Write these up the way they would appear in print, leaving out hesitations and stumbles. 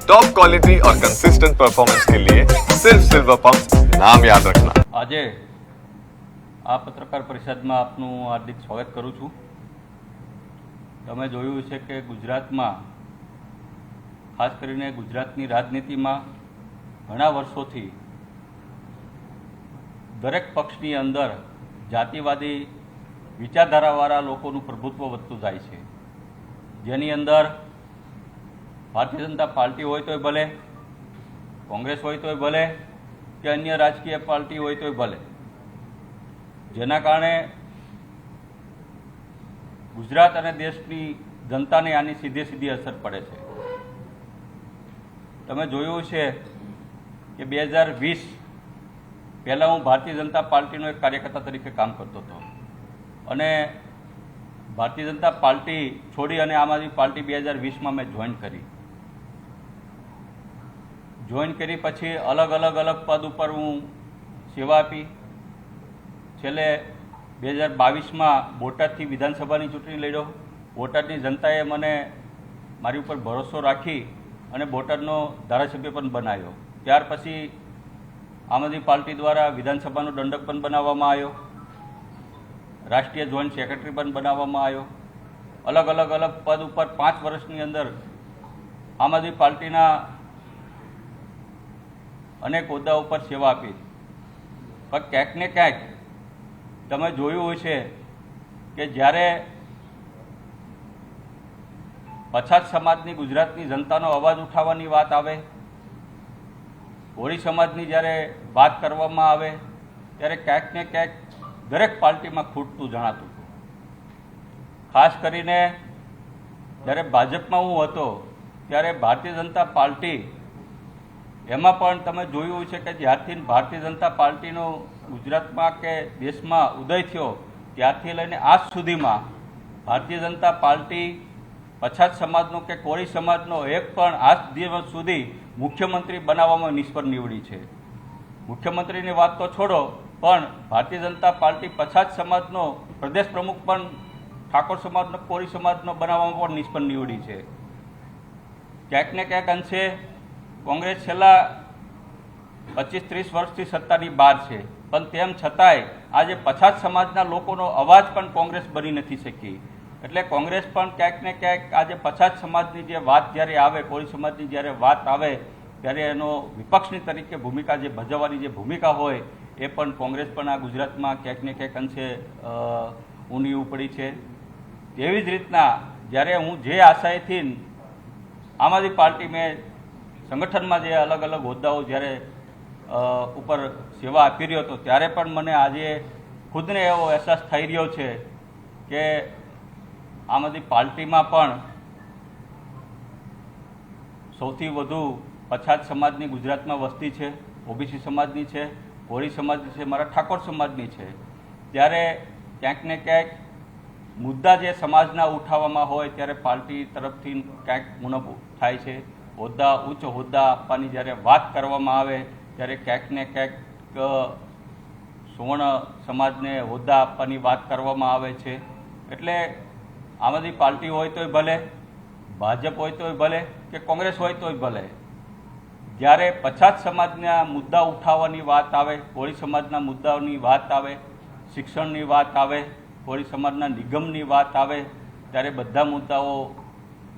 Top quality और consistent performance के लिए सिर्फ सिल्वर पंप नाम याद रखना। આજે આ પત્રકાર પરિષદમાં આપનું હાર્દિક સ્વાગત કરું છું। તમે જોયું છે કે ગુજરાતમાં ખાસ કરીને ગુજરાતની રાજનીતિમાં ઘણા વર્ષોથી દરેક પક્ષની અંદર જાતિવાદી વિચારધારાવાળા લોકોનું પ્રભુત્વ વધતું જાય છે, જેની અંદર ભારતીય જનતા પાર્ટી હોય તોય ભલે, કોંગ્રેસ હોય તોય ભલે કે અન્ય રાજકીય પાર્ટી હોય તોય ભલે, જેના કારણે ગુજરાત અને દેશની જનતાને આની સીધે સીધી અસર પડે છે। તમે જોયું છે કે 2020 પહેલાં હું ભારતીય જનતા પાર્ટીનો એક કાર્યકર્તા તરીકે કામ કરતો હતો અને ભારતીય જનતા પાર્ટી છોડી અને આમ આદમી પાર્ટી 2020માં મેં જોઈન કરી પછી અલગ પદ ઉપર હું સેવા આપી। છેલ્લે 2022માં બોટાદથી વિધાનસભાની ચૂંટણી લડ્યો। બોટાદની જનતાએ મને મારી ઉપર ભરોસો રાખી અને બોટાદનો ધારાસભ્ય પણ બનાવ્યો। ત્યાર પછી આમ આદમી પાર્ટી દ્વારા વિધાનસભાનો દંડક પણ બનાવવામાં આવ્યો, રાષ્ટ્રીય જોઈન્ટ સેક્રેટરી પણ બનાવવામાં આવ્યો। અલગ પદ ઉપર 5 વર્ષની અંદર આમ આદમી પાર્ટીના અનેક હોદ્દા ઉપર સેવા આપી। પણ ક્યાંક ને ક્યાંક તમે જોયું હશે કે જ્યારે પછાત સમાજની ગુજરાતની જનતાનો અવાજ ઉઠાવવાની વાત આવે, કોળી સમાજની જ્યારે વાત કરવામાં આવે ત્યારે ક્યાંક ને ક્યાંક દરેક પાર્ટીમાં ખૂટતું જણાતું હતું। ખાસ કરીને જ્યારે ભાજપમાં હું હતો ત્યારે ભારતીય જનતા પાર્ટી એમાં પણ તમે જોયું છે કે જ્યારથી ભારતીય જનતા પાર્ટીનો ગુજરાતમાં કે દેશમાં ઉદય થયો ત્યારથી લઈને આજ સુધીમાં ભારતીય જનતા પાર્ટી પછાત સમાજનો કે કોળી સમાજનો એક પણ આજ દિવસ સુધી મુખ્યમંત્રી બનાવવામાં નિષ્ફળ નીવડી છે। મુખ્યમંત્રીની વાત તો છોડો, પણ ભારતીય જનતા પાર્ટી પછાત સમાજનો પ્રદેશ પ્રમુખ પણ ઠાકોર સમાજનો કોળી સમાજનો બનાવવામાં પણ નિષ્ફળ નીવડી છે। ક્યાંક ને ક્યાંક અંશે કોંગ્રેસ છેલ્લા 25-30 વર્ષથી સત્તાની બહાર છે, પણ તેમ છતાંય આજે પછાત સમાજના લોકોનો અવાજ પણ કોંગ્રેસ બની નથી શકી। એટલે કોંગ્રેસ પણ ક્યાંક ને ક્યાંક આજે પછાત સમાજની જે વાત જ્યારે આવે, કોળી સમાજની જ્યારે વાત આવે ત્યારે એનો વિપક્ષની તરીકે ભૂમિકા જે ભજવવાની જે ભૂમિકા હોય એ પણ કોંગ્રેસ પણ આ ગુજરાતમાં ક્યાંક ને ક્યાંક અંશે ઊંડી ઉપડી છે। તેવી જ રીતના જ્યારે હું જે આશયથી આમ આદમી પાર્ટી મેં સંગઠનમાં જે અલગ હોદ્દાઓ જ્યારે ઉપર સેવા આપી રહ્યો હતો ત્યારે પણ મને આજે ખુદને એવો અહેસાસ થઈ રહ્યો છે કે આમ આદમી પાર્ટીમાં પણ સૌથી વધુ પછાત સમાજની ગુજરાતમાં વસ્તી છે, ઓબીસી સમાજની છે, કોળી સમાજની છે, મારા ઠાકોર સમાજની છે। ત્યારે ક્યાંક ને ક્યાંક મુદ્દા જે સમાજના ઉઠાવવામાં હોય ત્યારે પાર્ટી તરફથી ક્યાંક ઉણપ થાય છે। હોદ્દા ઉચ્ચ હોદ્દા આપવાની જ્યારે વાત કરવામાં આવે ત્યારે ક્યાંક ને ક્યાંક સુવર્ણ સમાજને હોદ્દા આપવાની વાત કરવામાં આવે છે। એટલે આમ આદમી પાર્ટી હોય તોય ભલે, ભાજપ હોય તોય ભલે કે કોંગ્રેસ હોય તોય ભલે, જ્યારે પછાત સમાજના મુદ્દા ઉઠાવવાની વાત આવે, કોળી સમાજના મુદ્દાઓની વાત આવે, શિક્ષણની વાત આવે, કોળી સમાજના નિગમની વાત આવે ત્યારે બધા મુદ્દાઓ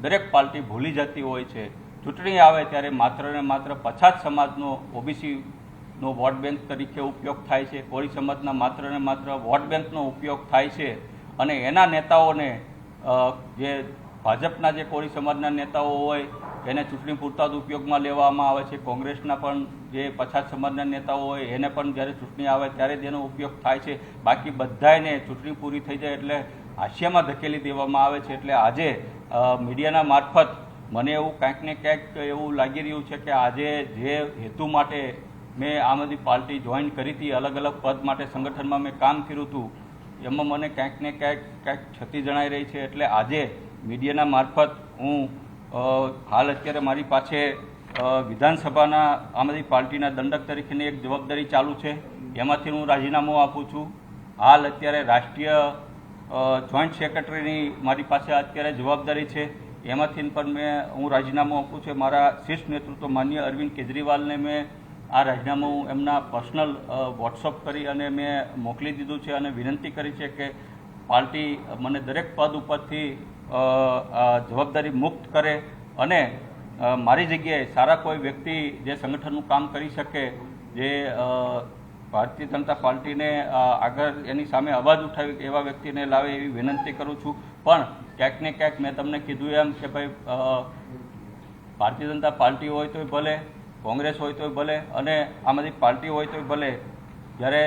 દરેક પાર્ટી ભૂલી જતી હોય છે। ચૂંટણી આવે ત્યારે માત્ર ને માત્ર પછાત સમાજનો ઓબીસીનો વોટ બેંક તરીકે ઉપયોગ થાય છે, કોળી સમાજના માત્ર ને માત્ર વોટ બેંકનો ઉપયોગ થાય છે અને એના નેતાઓને જે ભાજપના જે કોળી સમાજના નેતાઓ હોય એને ચૂંટણી પૂરતા જ ઉપયોગમાં લેવામાં આવે છે। કોંગ્રેસના પણ જે પછાત સમાજના નેતાઓ હોય એને પણ જ્યારે ચૂંટણી આવે ત્યારે જ એનો ઉપયોગ થાય છે। બાકી બધાને ચૂંટણી પૂરી થઈ જાય એટલે હાસ્યમાં ધકેલી દેવામાં આવે છે। એટલે આજે મીડિયાના મારફત મને એવું ક્યાંક ને ક્યાંક એવું લાગી રહ્યું છે કે આજે જે હેતુ માટે મેં આમ આદમી પાર્ટી જોઈન કરી હતી, અલગ પદ માટે સંગઠનમાં મેં કામ કર્યું હતું, એમાં મને ક્યાંક ને ક્યાંક ક્ષતિ જણાઈ રહી છે। એટલે આજે મીડિયાના મારફત હું હાલ અત્યારે મારી પાસે વિધાનસભાના આમ આદમી પાર્ટીના દંડક તરીકેની એક જવાબદારી ચાલુ છે, એમાંથી હું રાજીનામું આપું છું। હાલ અત્યારે રાષ્ટ્રીય જોઈન્ટ સેક્રેટરીની મારી પાસે અત્યારે જવાબદારી છે, એમાંથી પણ હું રાજીનામું આપું છું. મારા શીર્ષ નેતૃત્વ માન્ય અરવિંદ કેજરીવાલને મેં આ રાજીનામું એમના પર્સનલ વોટ્સઅપ કરી અને મેં મોકલી દીધું છે અને વિનંતી કરી છે કે પાર્ટી મને દરેક પદ ઉપરથી જવાબદારી મુક્ત કરે અને મારી જગ્યાએ સારા કોઈ વ્યક્તિ જે સંગઠનનું કામ કરી શકે, જે ભારતીય જનતા પાર્ટીને આગળ એની સામે અવાજ ઉઠાવી એવા વ્યક્તિને લાવે એવી વિનંતી કરું છું. પણ ક્યાંક ને ક્યાંક મેં તમને કીધું એમ કે ભાઈ ભારતીય જનતા પાર્ટી હોય તોય ભલે, કોંગ્રેસ હોય તોય ભલે અને આમ આદમી પાર્ટી હોય તોય ભલે, જ્યારે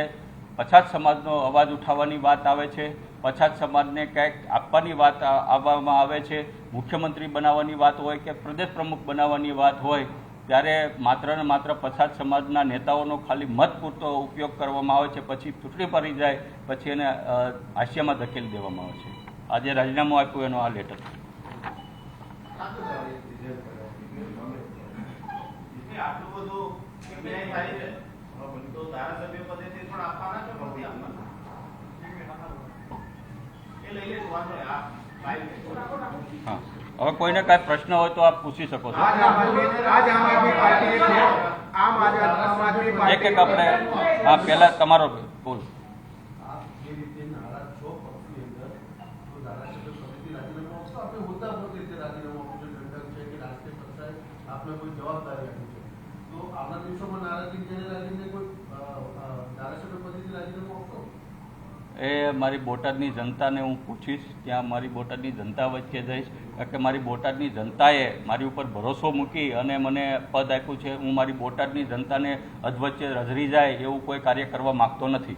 પછાત સમાજનો અવાજ ઉઠાવવાની વાત આવે છે, પછાત સમાજને ક્યાંક આપવાની વાત આવવામાં આવે છે, મુખ્યમંત્રી બનાવવાની વાત હોય કે પ્રદેશ પ્રમુખ બનાવવાની વાત હોય, ત્યારે માત્ર ને માત્ર પછાત સમાજના નેતાઓનો ખાલી મત પૂરતો ઉપયોગ કરવામાં આવે છે. પછી ચૂંટણી પડી જાય પછી એને હાસ્યમાં ધકેલી દેવામાં આવે છે. આજે રાજીનામું આપ્યું એનો આ લેટર. આટલું બધું ન્યાય થાય છે તો ધારાસભ્ય પદેથી પણ આપવાના છો નથી આપવાના એ લઈ લેજો વાંધો નહીં. હા, હવે કોઈને કાંઈ પ્રશ્ન હોય તો આપ પૂછી શકો છો. એક એક આપણે હા પહેલા તમારો બોલ. आपने कोई जवाबदारी આપી છે તો આવનાર દિવસોમાં નારાજગી જેને લાગીને કોઈ ધારાસભ્ય પદેથી રાજીનામું આપશો? એ મારી બોટાદની જનતાને હું પૂછીશ, ત્યાં મારી બોટાદની જનતા વચ્ચે જઈશ, કારણ કે મારી બોટાદની જનતાએ મારી ઉપર ભરોસો મૂકી અને મને પદ આપ્યું છે. હું મારી બોટાદની જનતાને અધવચ્ચે રઝળી જાય એવું કોઈ કાર્ય કરવા માગતો નથી.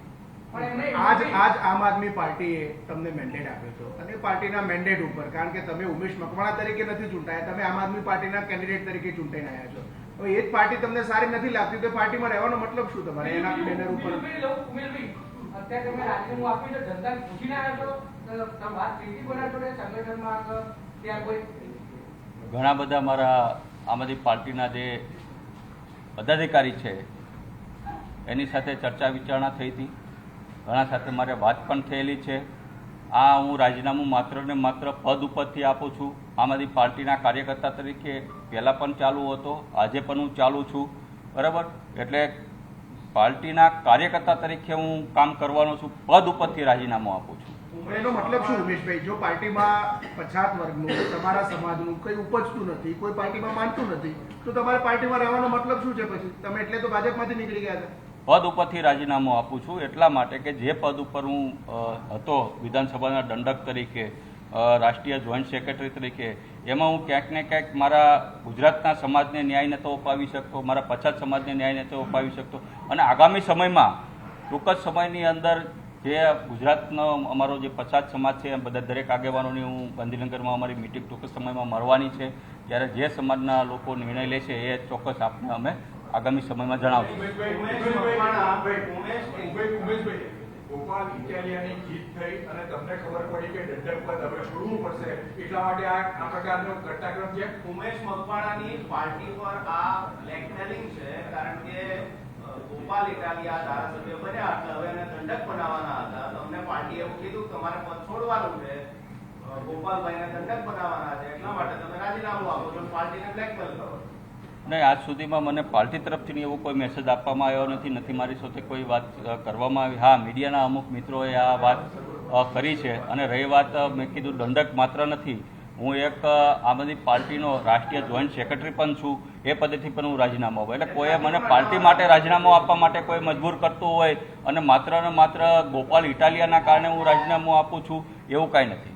આજ આમ આદમી પાર્ટીએ તમને મેન્ડેટ આપ્યો હતો અને પાર્ટીના મેન્ડેટ ઉપર, કારણ કે તમે ઉમેશ મકવાણા તરીકે નથી ચૂંટાયા, તમે આમ આદમી પાર્ટીના કેન્ડિડેટ તરીકે ચૂંટાઈને આવ્યા છો. તો એ જ પાર્ટી તમને સારી નથી લાગતી તો પાર્ટીમાં રહેવાનો મતલબ શું તમારે? એના બેનર ઉપર અત્યારે તમે રાજીનામું આપ્યું છે, જનતાને પૂછીને આવ્યા છો, તમે વાત કરી કોના જોડે સંગઠનમાં ત્યાં કોઈ? ઘણા બધા મારા આમ આદમી પાર્ટીના જે પદાધિકારી છે એની સાથે ચર્ચા વિચારણા થઈ હતી, ઘણા સાથે મારે વાત પણ થયેલી છે. આ હું રાજીનામું માત્ર ને માત્ર પદ ઉપરથી આપું છું. આમ આદમી પાર્ટીના કાર્યકર્તા તરીકે પહેલાં પણ ચાલુ હતો, આજે પણ હું ચાલુ છું, બરાબર. એટલે પાર્ટીના કાર્યકર્તા તરીકે હું કામ કરવાનો છું, પદ ઉપરથી રાજીનામું આપું છું. એનો મતલબ શું ઉમેશભાઈ? જો પાર્ટીમાં પછાત વર્ગનું, તમારા સમાજનું કંઈ ઉપજતું નથી, કોઈ પાર્ટીમાં માનતું નથી, તો તમારે પાર્ટીમાં રહેવાનો મતલબ શું છે? પછી તમે એટલે તો ભાજપમાંથી નીકળી ગયા હતા. પદ ઉપરથી રાજીનામું આપું છું એટલા માટે કે જે પદ ઉપર હું હતો વિધાનસભાના દંડક તરીકે, રાષ્ટ્રીય જોઈન્ટ સેક્રેટરી તરીકે, એમાં હું ક્યાંક ને ક્યાંક મારા ગુજરાતના સમાજને ન્યાય નહોતો અપાવી શકતો, મારા પછાત સમાજને ન્યાય નહોતો અપાવી શકતો. અને આગામી સમયમાં ટૂંક જ સમયની અંદર જે ગુજરાતનો અમારો જે પછાત સમાજ છે બધા દરેક આગેવાનોની હું ગાંધીનગરમાં અમારી મિટિંગ ટૂંક સમયમાં મળવાની છે, ત્યારે જે સમાજના લોકો નિર્ણય લેશે એ ચોક્કસ આપને અમે આગામી સમયમાં જણાવશું. ગોપાલ ઇટાલિયાની જીત થઈ અને તમને ખબર પડી કે દંડક પદ હવે છોડવું પડશે, એટલા માટે આ પ્રકારનો ઘટનાક્રમ છે. ઉમેશ મકવાણાની પાર્ટી પર આ બ્લેકમેલિંગ છે, કારણ કે ગોપાલ ઇટાલિયા ધારાસભ્ય બન્યા એટલે હવે એને દંડક બનાવવાના હતા. તમને પાર્ટીએ એવું કીધું કે તમારે પદ છોડવાનું છે, ગોપાલભાઈને દંડક બનાવવાના છે, એટલા માટે તમે રાજીનામું આપો છો, પાર્ટીને બ્લેકમેલ કરો. નહીં, આજ સુધીમાં મને પાર્ટી તરફથી એવો કોઈ મેસેજ આપવામાં આવ્યો નથી મારી સાથે કોઈ વાત કરવામાં આવી. હા, મીડિયાના અમુક મિત્રોએ આ વાત કરી છે. અને રહી વાત, મેં કીધું દંડક માત્ર નથી, હું એક આમ આદમી પાર્ટીનો રાષ્ટ્રીય જોઈન્ટ સેક્રેટરી પણ છું, એ પદેથી પણ હું રાજીનામું આપું. એટલે કોઈએ મને પાર્ટી માટે રાજીનામું આપવા માટે કોઈ મજબૂર કરતું હોય અને માત્ર ને માત્ર ગોપાલ ઇટાલિયાના કારણે હું રાજીનામું આપું છું એવું કાંઈ નથી.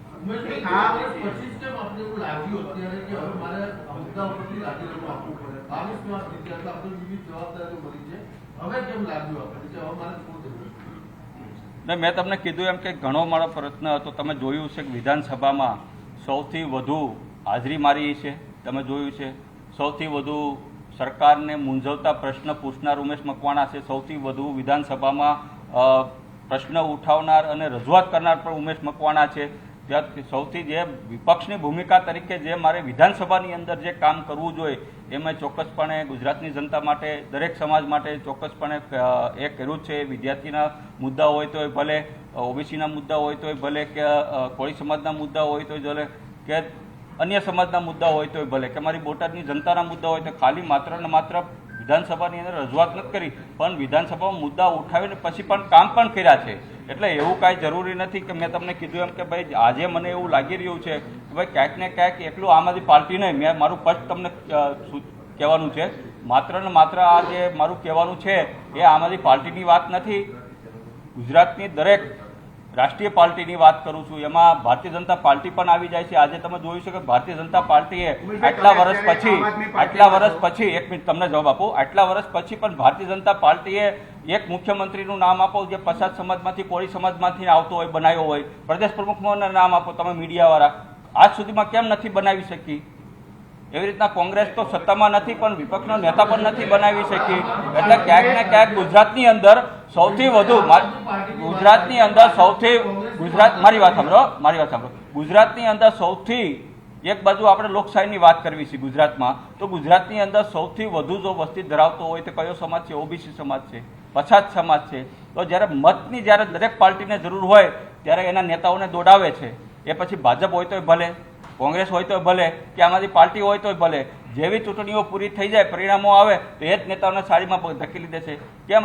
મેં તમને કીધું એમ કે ઘણો મારો પ્રયત્ન હતો. તમે જોયું છે કે વિધાનસભામાં સૌથી વધુ હાજરી મારી છે, તમે જોયું છે સૌથી વધુ સરકારને મૂંઝવતા પ્રશ્ન પૂછનાર ઉમેશ મકવાણા છે, સૌથી વધુ વિધાનસભામાં પ્રશ્ન ઉઠાવનાર અને રજૂઆત કરનાર પણ ઉમેશ મકવાણા છે. ત્યાં સૌથી જે વિપક્ષની ભૂમિકા તરીકે જે મારે વિધાનસભાની અંદર જે કામ કરવું જોઈએ એ મેં ચોક્કસપણે ગુજરાતની જનતા માટે, દરેક સમાજ માટે ચોક્કસપણે એ કર્યું છે. વિદ્યાર્થીના મુદ્દા હોય તોય ભલે, ઓબીસીના મુદ્દા હોય તોય ભલે, કે કોળી સમાજના મુદ્દા હોય તોય ભલે, કે અન્ય સમાજના મુદ્દા હોય તોય ભલે, કે મારી બોટાદની જનતાના મુદ્દા હોય તો ખાલી માત્ર ને માત્ર વિધાનસભાની અંદર રજૂઆત નથી કરી, પણ વિધાનસભામાં મુદ્દા ઉઠાવીને પછી પણ કામ પણ કર્યા છે. એટલે એવું કાંઈ જરૂરી નથી કે મેં તમને કીધું એમ કે ભાઈ આજે મને એવું લાગી રહ્યું છે કે ભાઈ ક્યાંક ને ક્યાંક એટલું આમ આદમી પાર્ટી નહીં. મેં મારું સ્પષ્ટ તમને કહેવાનું છે, માત્ર ને માત્ર આ જે મારું કહેવાનું છે એ આમ આદમી પાર્ટીની વાત નથી, ગુજરાતની દરેક રાષ્ટ્રીય પાર્ટીની વાત કરું છું. એમાં ભારતીય જનતા પાર્ટી પણ આવી જાય છે. આજે તમે જોયું છે કે ભારતીય જનતા પાર્ટીએ આટલા વર્ષ પછી એક મિનિટ તમને જવાબ આપો, આટલા વર્ષ પછી પણ ભારતીય જનતા પાર્ટીએ એક મુખ્યમંત્રીનું નામ આપો જે પછાત સમાજમાંથી કોળી સમાજમાંથી આવતો હોય, બનાવ્યો હોય. પ્રદેશ પ્રમુખનું નામ આપો તમે મીડિયાવાળા, આજ સુધીમાં કેમ નથી બનાવી શકી? એવી રીતના કોંગ્રેસ તો સત્તામાં નથી પણ વિપક્ષનો નેતા પણ નથી બનાવી શકી. એટલે ક્યાંક ને ક્યાંક ગુજરાતની અંદર સૌથી વધુ મારી વાત સાંભળો, ગુજરાતની અંદર સૌથી એક બાજુ આપણે લોકશાહીની વાત કરવી છે ગુજરાતમાં, તો ગુજરાતની અંદર સૌથી વધુ જો વસ્તી ધરાવતો હોય તો કયો સમાજ છે? ઓબીસી સમાજ છે, પછાત સમાજ છે. તો જ્યારે મતની જ્યારે દરેક પાર્ટીને જરૂર હોય ત્યારે એના નેતાઓને દોડાવે છે. એ પછી ભાજપ હોય તોય ભલે, કોંગ્રેસ હોય તો ભલે, કે આમ આદમી પાર્ટી હોય તોય ભલે, જેવી ચૂંટણીઓ પૂરી થઈ જાય, પરિણામો આવે તો એ જ નેતાઓને સાડીમાં ધકેલી દેશે. કેમ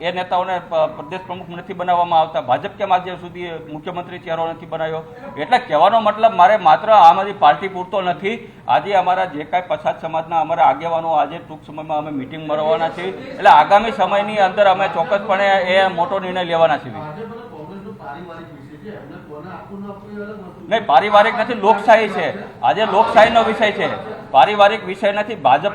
એ નેતાઓને પ્રદેશ પ્રમુખ નથી બનાવવામાં આવતા? ભાજપ કેમ આજે સુધી મુખ્યમંત્રી ચહેરો નથી બનાવ્યો? એટલે કહેવાનો મતલબ મારે માત્ર આમ આદમી પાર્ટી પૂરતો નથી. આજે અમારા જે કાંઈ પછાત સમાજના અમારા આગેવાનો આજે ટૂંક સમયમાં અમે મિટિંગ મળવાના છીએ. એટલે આગામી સમયની અંદર અમે ચોક્કસપણે એ મોટો નિર્ણય લેવાના છીએ. નહીં, પારિવારિક નથી, લોકશાહી છે. આજે લોકશાહીનો વિષય છે, પારિવારિક વિષય નથી. ભાજપ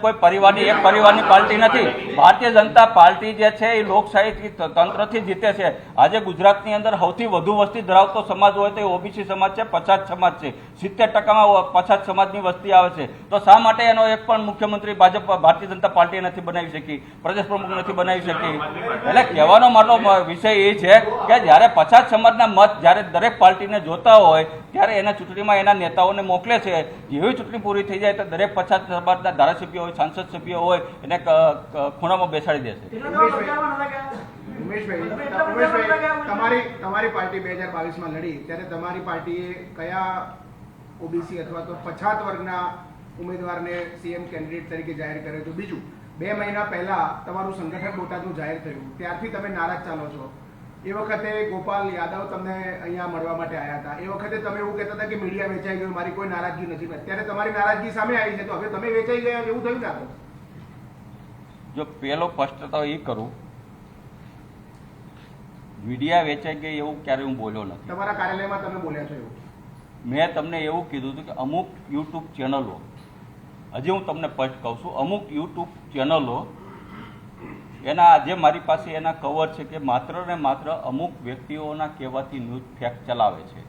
કોઈ પરિવારની એક પરિવારની પાર્ટી નથી. ભારતીય જનતા પાર્ટી જે છે એ લોકશાહી તંત્રથી જીતે છે. આજે ગુજરાતની અંદર સૌથી વધુ વસ્તી ધરાવતો સમાજ હોય તો એ ઓબીસી સમાજ છે, પછાત સમાજ છે. 70% પછાત સમાજની વસ્તી આવે છે. તો શા માટે એનો એક પણ મુખ્યમંત્રી ભારતીય જનતા પાર્ટીએ નથી બનાવી શકી, પ્રદેશ પ્રમુખ નથી બનાવી શકી? એટલે કહેવાનો મારો વિષય એ છે કે જ્યારે પછાત સમાજના મત જ્યારે દરેક પાર્ટીને જોતા હોય ત્યારે એના ચૂંટણીમાં એના નેતાઓને મોકલે છે. જેવી ચૂંટણી પૂરી થઈ જાય તો દરેક પછાત સમાજના ધારાસભ્ય હોય, સાંસદ સભ્ય હોય એને ખૂણામાં બેસાડી દેશે. ઉમેશભાઈ, તમારી પાર્ટી 2022માં લડી ત્યારે તમારી પાર્ટીએ કયા ઓબીસી અથવા તો પછાત વર્ગના ઉમેદવારને સીએમ કેન્ડિડેટ તરીકે જાહેર કર્યો હતો? બીજું, 2 મહિના પહેલા તમારું સંગઠન બોટાદનું જાહેર થયું, ત્યારથી તમે નારાજ ચાલો છો. એ વખતે ગોપાલ યાદવ તમને અહીંયા મળવા માટે આવ્યા હતા. એ વખતે તમે એવું કહેતા હતા કે મીડિયા વેચાઈ ગયું, મારી કોઈ નારાજગી નથી. અત્યારે તમારી નારાજગી સામે આવી છે, તો હવે તમે વેચાઈ ગયા એવું થયું ને? જો પેલો સ્પષ્ટ તો એ કરું, મીડિયા વેચાઈ ગઈ એવું ક્યારે હું બોલ્યો નથી. તમારા કાર્યાલયમાં તમે બોલ્યા છો એવું? મેં તમને એવું કીધું હતું કે અમુક યુટ્યુબ ચેનલો, હજી હું તમને સ્પષ્ટ કહું છું, અમુક યુટ્યુબ ચેનલો એના આજે મારી પાસે એના કવર છે કે માત્ર ને માત્ર અમુક વ્યક્તિઓના કહેવાથી ન્યૂઝ ફેક્ટ ચલાવે છે.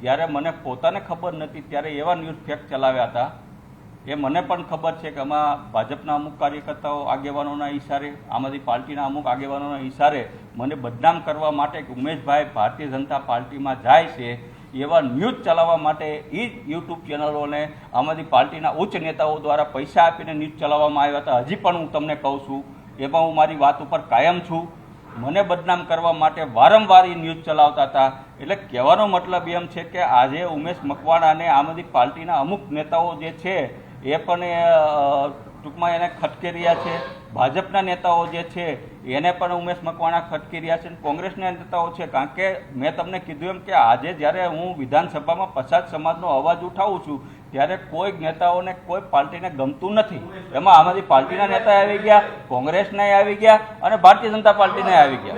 જ્યારે મને પોતાને ખબર નથી ત્યારે એવા ન્યૂઝ ફેક્ટ ચલાવ્યા હતા. એ મને પણ ખબર છે કે આમાં ભાજપના અમુક કાર્યકર્તાઓ આગેવાનોના ઈશારે, આમ આદમી પાર્ટીના અમુક આગેવાનોના ઈશારે મને બદનામ કરવા માટે કે ઉમેશભાઈ ભારતીય જનતા પાર્ટીમાં જાય છે એવા ન્યૂઝ ચલાવવા માટે એ જ યુટ્યુબ ચેનલોને આમ આદમી પાર્ટીના ઉચ્ચ નેતાઓ દ્વારા પૈસા આપીને ન્યૂઝ ચલાવવામાં આવ્યા હતા. હજી પણ હું તમને કહું છું, એમાં હું મારી વાત ઉપર કાયમ છું. મને બદનામ કરવા માટે વારંવાર એ ન્યૂઝ ચલાવતા હતા. એટલે કહેવાનો મતલબ એમ છે કે આજે ઉમેશ મકવાણાને આમ આદમી પાર્ટીના અમુક નેતાઓ જે છે એ પણ ટૂંકમાં એને ખટકી રહ્યા છે. ભાજપના નેતાઓ જે છે એને પણ ઉમેશ મકવાણા ખટકી રહ્યા છે, કોંગ્રેસના નેતાઓ છે. કારણ કે મેં તમને કીધું એમ કે આજે જ્યારે હું વિધાનસભામાં પછાત સમાજનો અવાજ ઉઠાવું છું ત્યારે કોઈ નેતાઓને કોઈ પાર્ટીને ગમતું નથી. એમાં આમ આદમી પાર્ટીના નેતા આવી ગયા, કોંગ્રેસના આવી ગયા અને ભારતીય જનતા પાર્ટીના આવી ગયા.